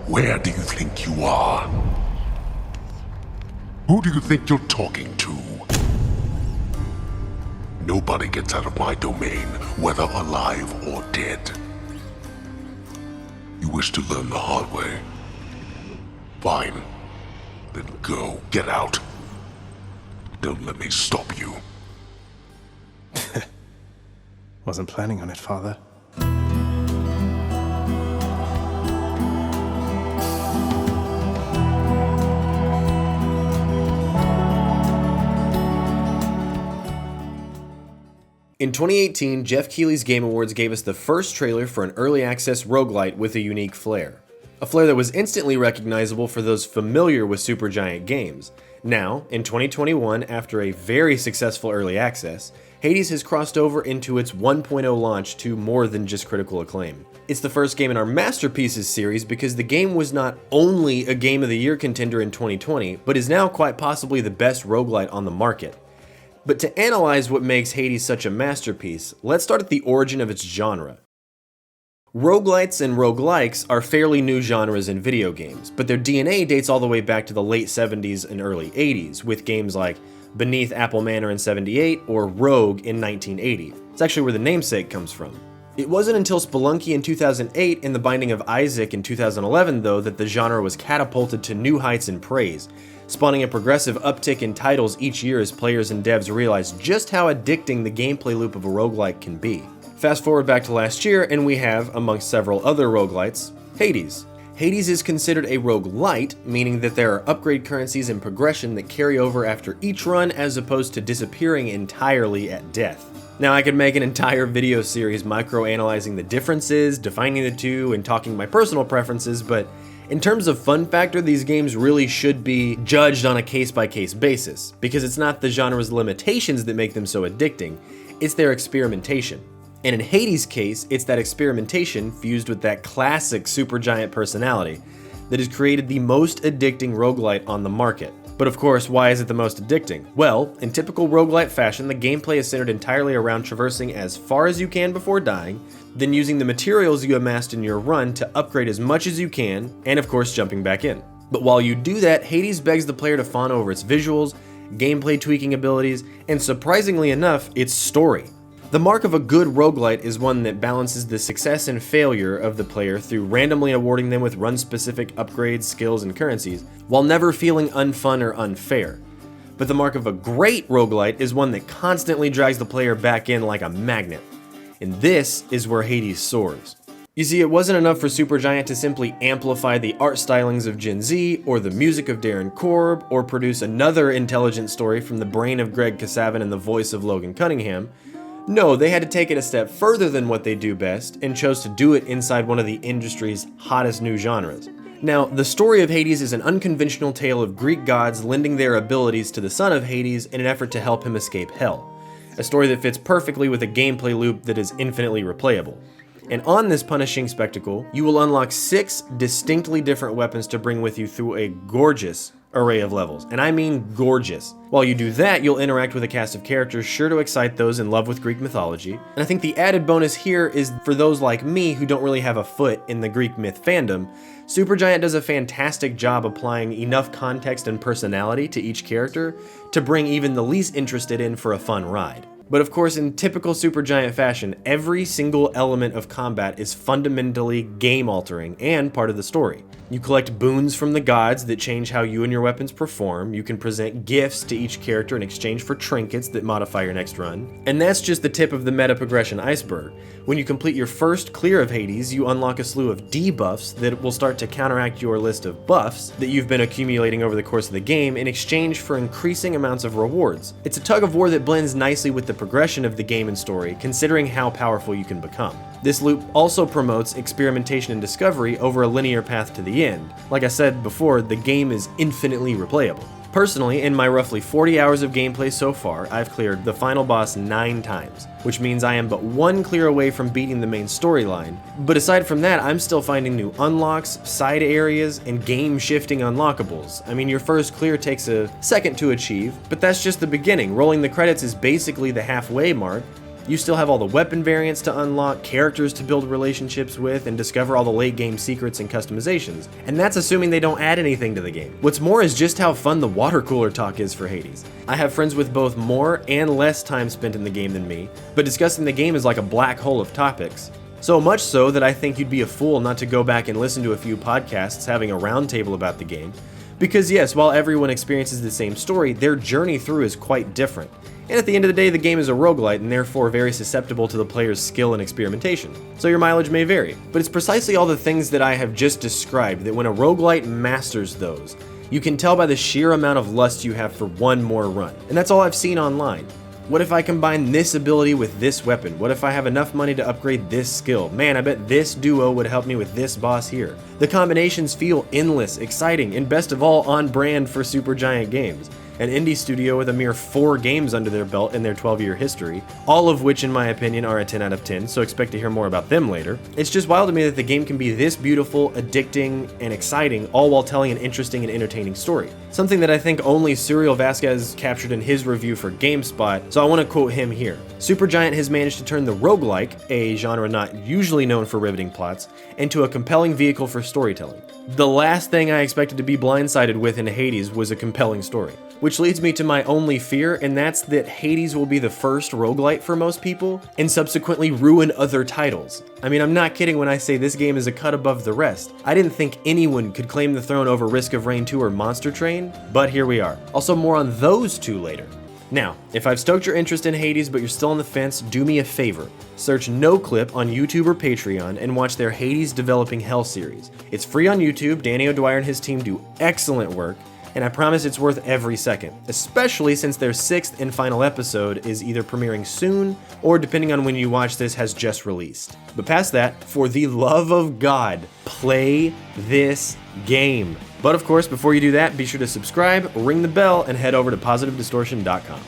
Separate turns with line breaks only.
Where do you think you are? Who do you think you're talking to? Nobody gets out of my domain, whether alive or dead. You wish to learn the hard way? Fine. Then go. Get out. Don't let me stop you.
Wasn't planning on it, Father.
In 2018, Jeff Keighley's Game Awards gave us the first trailer for an early access roguelite with a unique flair. A flair that was instantly recognizable for those familiar with Supergiant games. Now, in 2021, after a very successful early access, Hades has crossed over into its 1.0 launch to more than just critical acclaim. It's the first game in our Masterpieces series because the game was not only a Game of the Year contender in 2020, but is now quite possibly the best roguelite on the market. But to analyze what makes Hades such a masterpiece, let's start at the origin of its genre. Roguelites and roguelikes are fairly new genres in video games, but their DNA dates all the way back to the late 70s and early 80s, with games like Beneath Apple Manor in '78 or Rogue in 1980. It's actually where the namesake comes from. It wasn't until Spelunky in 2008 and The Binding of Isaac in 2011, though, that the genre was catapulted to new heights in praise, spawning a progressive uptick in titles each year as players and devs realized just how addicting the gameplay loop of a roguelike can be. Fast forward back to last year, and we have, amongst several other roguelites, Hades. Hades is considered a roguelite, meaning that there are upgrade currencies and progression that carry over after each run as opposed to disappearing entirely at death. Now, I could make an entire video series micro-analyzing the differences, defining the two, and talking my personal preferences, but in terms of fun factor, these games really should be judged on a case-by-case basis, because it's not the genre's limitations that make them so addicting, it's their experimentation. And in Hades' case, it's that experimentation fused with that classic Supergiant personality that has created the most addicting roguelite on the market. But of course, why is it the most addicting? Well, in typical roguelite fashion, the gameplay is centered entirely around traversing as far as you can before dying, then using the materials you amassed in your run to upgrade as much as you can, and of course jumping back in. But while you do that, Hades begs the player to fawn over its visuals, gameplay tweaking abilities, and surprisingly enough, its story. The mark of a good roguelite is one that balances the success and failure of the player through randomly awarding them with run-specific upgrades, skills, and currencies, while never feeling unfun or unfair. But the mark of a great roguelite is one that constantly drags the player back in like a magnet. And this is where Hades soars. You see, it wasn't enough for Supergiant to simply amplify the art stylings of Gen Z, or the music of Darren Korb, or produce another intelligent story from the brain of Greg Kasavin and the voice of Logan Cunningham. No, they had to take it a step further than what they do best, and chose to do it inside one of the industry's hottest new genres. Now, the story of Hades is an unconventional tale of Greek gods lending their abilities to the son of Hades in an effort to help him escape hell. A story that fits perfectly with a gameplay loop that is infinitely replayable. And on this punishing spectacle, you will unlock 6 distinctly different weapons to bring with you through a gorgeous array of levels, and I mean gorgeous. While you do that, you'll interact with a cast of characters sure to excite those in love with Greek mythology, and I think the added bonus here is for those like me who don't really have a foot in the Greek myth fandom, Supergiant does a fantastic job applying enough context and personality to each character to bring even the least interested in for a fun ride. But of course, in typical Supergiant fashion, every single element of combat is fundamentally game-altering and part of the story. You collect boons from the gods that change how you and your weapons perform, you can present gifts to each character in exchange for trinkets that modify your next run, and that's just the tip of the meta progression iceberg. When you complete your first clear of Hades, you unlock a slew of debuffs that will start to counteract your list of buffs that you've been accumulating over the course of the game in exchange for increasing amounts of rewards. It's a tug of war that blends nicely with the progression of the game and story, considering how powerful you can become. This loop also promotes experimentation and discovery over a linear path to the end. Like I said before, the game is infinitely replayable. Personally, in my roughly 40 hours of gameplay so far, I've cleared the final boss 9 times, which means I am but 1 clear away from beating the main storyline. But aside from that, I'm still finding new unlocks, side areas, and game-shifting unlockables. I mean, your first clear takes a second to achieve, but that's just the beginning. Rolling the credits is basically the halfway mark, You still have all the weapon variants to unlock, characters to build relationships with, and discover all the late game secrets and customizations. And that's assuming they don't add anything to the game. What's more is just how fun the water cooler talk is for Hades. I have friends with both more and less time spent in the game than me, but discussing the game is like a black hole of topics. So much so that I think you'd be a fool not to go back and listen to a few podcasts having a roundtable about the game. Because yes, while everyone experiences the same story, their journey through is quite different. And at the end of the day, the game is a roguelite and therefore very susceptible to the player's skill and experimentation. So your mileage may vary. But it's precisely all the things that I have just described that when a roguelite masters those, you can tell by the sheer amount of lust you have for one more run. And that's all I've seen online. What if I combine this ability with this weapon? What if I have enough money to upgrade this skill? Man, I bet this duo would help me with this boss here. The combinations feel endless, exciting, and best of all, on brand for Supergiant Games, an indie studio with a mere 4 games under their belt in their 12-year history, all of which in my opinion are a 10 out of 10, so expect to hear more about them later. It's just wild to me that the game can be this beautiful, addicting, and exciting, all while telling an interesting and entertaining story. Something that I think only Suriel Vasquez captured in his review for GameSpot, so I want to quote him here. Supergiant has managed to turn the roguelike, a genre not usually known for riveting plots, into a compelling vehicle for storytelling. The last thing I expected to be blindsided with in Hades was a compelling story. Which leads me to my only fear, and that's that Hades will be the first roguelite for most people, and subsequently ruin other titles. I mean, I'm not kidding when I say this game is a cut above the rest. I didn't think anyone could claim the throne over Risk of Rain 2 or Monster Train, but here we are. Also, more on those two later. Now, if I've stoked your interest in Hades but you're still on the fence, do me a favor. Search NoClip on YouTube or Patreon and watch their Hades Developing Hell series. It's free on YouTube, Danny O'Dwyer and his team do excellent work, and I promise it's worth every second, especially since their 6th and final episode is either premiering soon or, depending on when you watch this, has just released. But past that, for the love of God, play this game. But of course, before you do that, be sure to subscribe, ring the bell, and head over to positivedistortion.com.